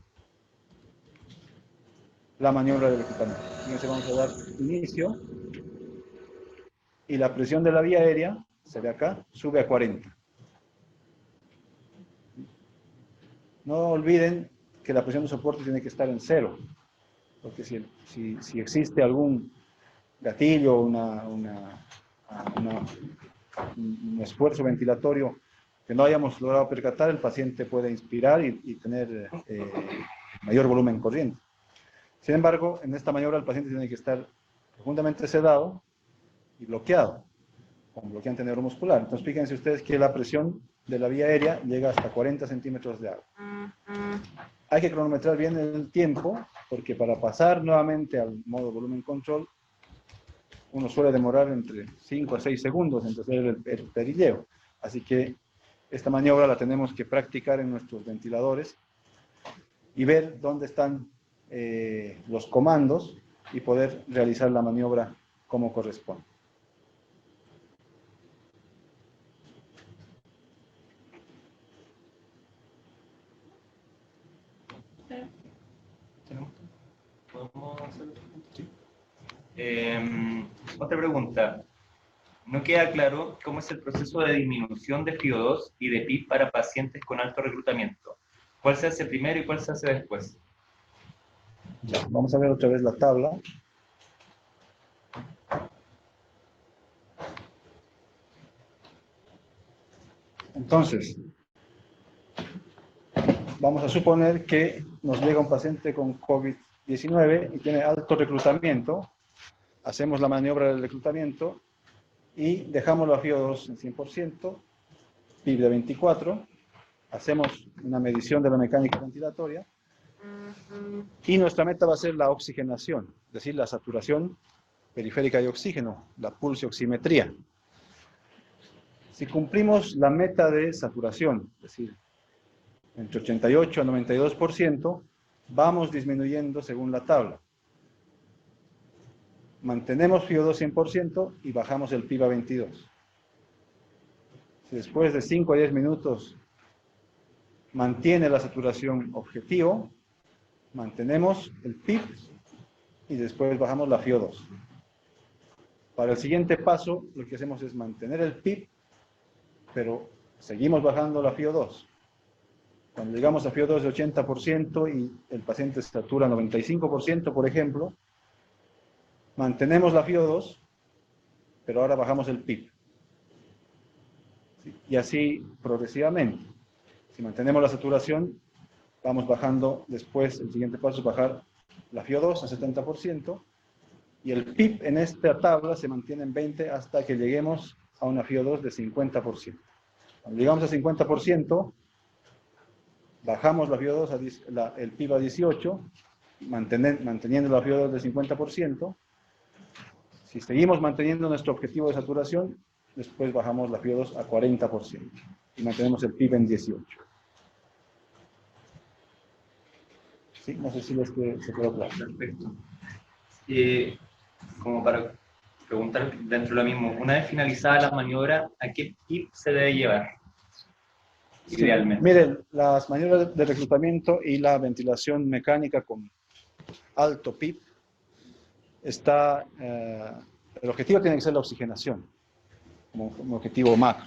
la maniobra de reclutamiento. Entonces vamos a dar inicio y la presión de la vía aérea, se ve acá, sube a 40. No olviden que la presión de soporte tiene que estar en 0, porque si existe algún gatillo, un esfuerzo ventilatorio que no hayamos logrado percatar, el paciente puede inspirar y tener mayor volumen corriente. Sin embargo, en esta maniobra el paciente tiene que estar profundamente sedado y bloqueado, con bloqueante neuromuscular. Entonces, fíjense ustedes que la presión de la vía aérea llega hasta 40 centímetros de agua. Hay que cronometrar bien el tiempo, porque para pasar nuevamente al modo volumen control, uno suele demorar entre 5 a 6 segundos en hacer el perilleo. Así que esta maniobra la tenemos que practicar en nuestros ventiladores y ver dónde están los comandos y poder realizar la maniobra como corresponde. ¿Podemos hacer? Sí. Otra pregunta. No queda claro cómo es el proceso de disminución de FiO2 y de PIB para pacientes con alto reclutamiento. ¿Cuál se hace primero y cuál se hace después? Ya, vamos a ver otra vez la tabla. Entonces, vamos a suponer que nos llega un paciente con COVID-19 y tiene alto reclutamiento. Hacemos la maniobra del reclutamiento y dejamos la FiO2 en 100%, PIB de 24, hacemos una medición de la mecánica ventilatoria y nuestra meta va a ser la oxigenación, es decir, la saturación periférica de oxígeno, la pulsioximetría. Si cumplimos la meta de saturación, es decir, entre 88 a 92%, vamos disminuyendo según la tabla. Mantenemos FiO2 100% y bajamos el PIB a 22. Si después de 5 a 10 minutos mantiene la saturación objetivo, mantenemos el PIB y después bajamos la FiO2. Para el siguiente paso, lo que hacemos es mantener el PIB, pero seguimos bajando la FiO2. Cuando llegamos a FiO2 de 80% y el paciente se satura 95%, por ejemplo, mantenemos la FiO2, pero ahora bajamos el PIB. Y así progresivamente. Si mantenemos la saturación, vamos bajando después, el siguiente paso es bajar la FiO2 a 70%, y el PIB en esta tabla se mantiene en 20 hasta que lleguemos a una FiO2 de 50%. Cuando llegamos a 50%, bajamos la FiO2 el PIB a 18, manteniendo la FiO2 de 50%. Si seguimos manteniendo nuestro objetivo de saturación, después bajamos la FiO2 a 40% y mantenemos el PIB en 18. ¿Sí? No sé si se quedó claro. Perfecto. Como para preguntar dentro de lo mismo, una vez finalizada la maniobra, ¿a qué PIB se debe llevar? Sí, Idealmente. miren, las maniobras de reclutamiento y la ventilación mecánica con alto PIB el objetivo tiene que ser la oxigenación, como un objetivo macro.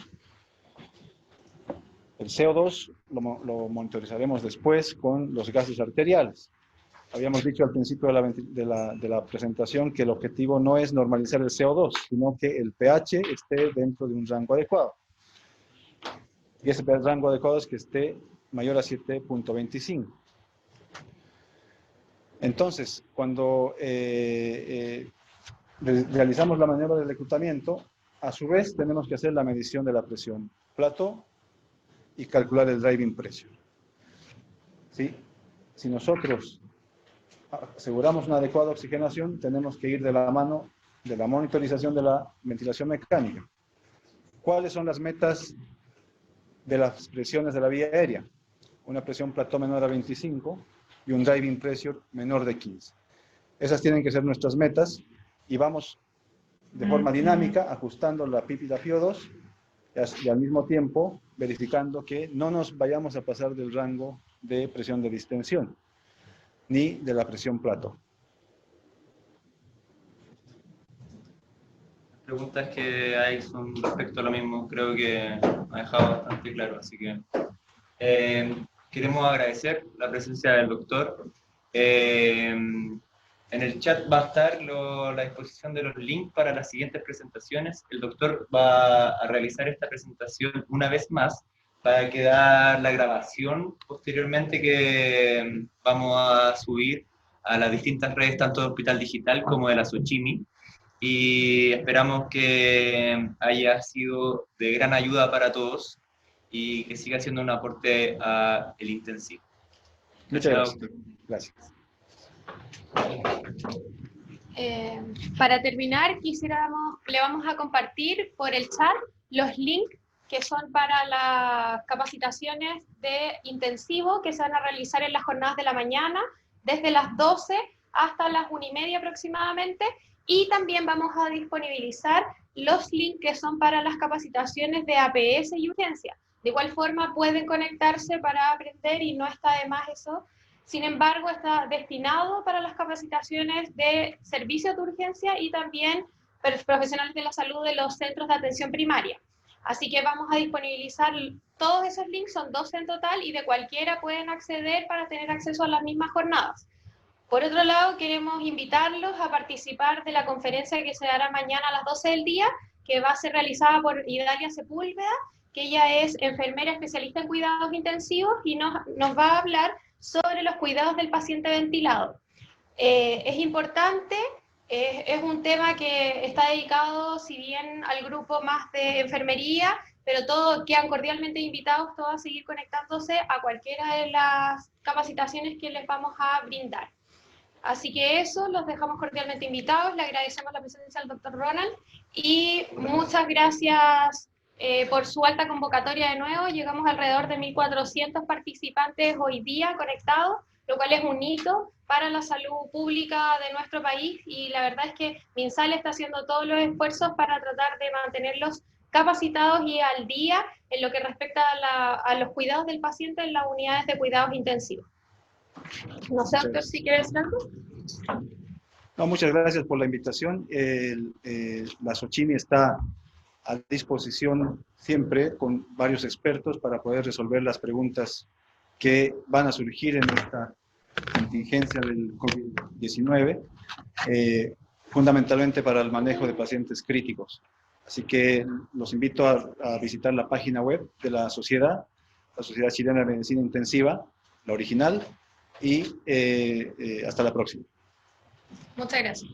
El CO2 lo monitorizaremos después con los gases arteriales. Habíamos dicho al principio de la presentación que el objetivo no es normalizar el CO2, sino que el pH esté dentro de un rango adecuado. Y ese rango adecuado es que esté mayor a 7.25. Entonces, cuando realizamos la maniobra de reclutamiento, a su vez tenemos que hacer la medición de la presión plató y calcular el driving pressure. ¿Sí? Si nosotros aseguramos una adecuada oxigenación, tenemos que ir de la mano de la monitorización de la ventilación mecánica. ¿Cuáles son las metas de las presiones de la vía aérea? Una presión plató menor a 25 y un driving pressure menor de 15. Esas tienen que ser nuestras metas y vamos de forma dinámica ajustando la PIP y la FiO2 y al mismo tiempo verificando que no nos vayamos a pasar del rango de presión de distensión ni de la presión plató. Las preguntas que hay son respecto a lo mismo, creo que ha dejado bastante claro, así que queremos agradecer la presencia del doctor. En el chat va a estar la disposición de los links para las siguientes presentaciones. El doctor va a realizar esta presentación una vez más para quedar la grabación posteriormente que vamos a subir a las distintas redes, tanto de Hospital Digital como de la Sochimi. Y esperamos que haya sido de gran ayuda para todos y que siga siendo un aporte al intensivo. Muchas gracias. Gracias. Para terminar, le vamos a compartir por el chat los links que son para las capacitaciones de intensivo que se van a realizar en las jornadas de la mañana, desde las 12 hasta las 1:30 aproximadamente, y también vamos a disponibilizar los links que son para las capacitaciones de APS y urgencia. De igual forma pueden conectarse para aprender y no está de más eso. Sin embargo, está destinado para las capacitaciones de servicios de urgencia y también para los profesionales de la salud de los centros de atención primaria. Así que vamos a disponibilizar todos esos links, son 12 en total, y de cualquiera pueden acceder para tener acceso a las mismas jornadas. Por otro lado, queremos invitarlos a participar de la conferencia que se dará mañana a las 12 del día, que va a ser realizada por Idalia Sepúlveda, que ella es enfermera especialista en cuidados intensivos y nos va a hablar sobre los cuidados del paciente ventilado. Es importante, es un tema que está dedicado, si bien al grupo más de enfermería, pero todos quedan cordialmente invitados todos a seguir conectándose a cualquiera de las capacitaciones que les vamos a brindar. Así que eso, los dejamos cordialmente invitados, le agradecemos la presencia del doctor Ronald y muchas gracias por su alta convocatoria de nuevo. Llegamos alrededor de 1.400 participantes hoy día conectados, lo cual es un hito para la salud pública de nuestro país, y la verdad es que MinSal está haciendo todos los esfuerzos para tratar de mantenerlos capacitados y al día en lo que respecta a los cuidados del paciente en las unidades de cuidados intensivos. No sé, doctor, si quiere decir algo. No, muchas gracias por la invitación. La Sochimi está a disposición siempre con varios expertos para poder resolver las preguntas que van a surgir en esta contingencia del COVID-19, fundamentalmente para el manejo de pacientes críticos. Así que los invito a visitar la página web de la Sociedad Chilena de Medicina Intensiva, la original, y hasta la próxima. Muchas gracias.